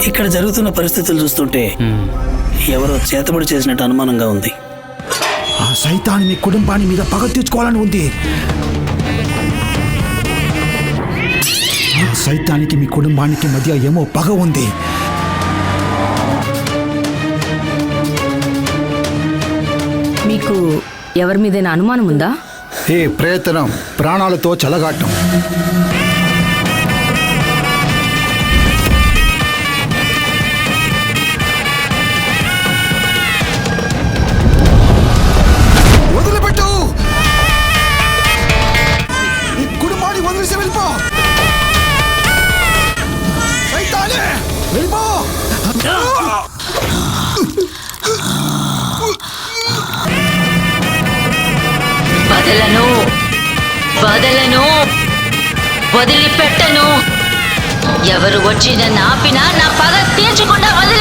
ఇక్కడ జరుగుతున్న పరిస్థితులు చూస్తుంటే ఎవరో చేతబడి చేసినట్టు అనుమానంగా ఉంది. ఆ సైతాన్ని మీ కుటుంబాన్ని మీద పగ తీర్చుకోవాలని ఉంది. ఆ సైతానికి మీ కుటుంబానికి మధ్య ఏమో పగ ఉంది. మీకు ఎవరి మీదైనా అనుమానం ఉందా? ఏ ప్రయత్నం ప్రాణాలతో చెలగాటం. వదిలిపెట్టు, ఈ కుటుంబాన్ని వదిలేసి వెళ్ళిపో. సైతానే వెళ్ళిపో. వదలను, వదలను, వదిలిపెట్టను. ఎవరు వచ్చి నన్ను ఆపినా నా పగ తీర్చకుండా వదిలి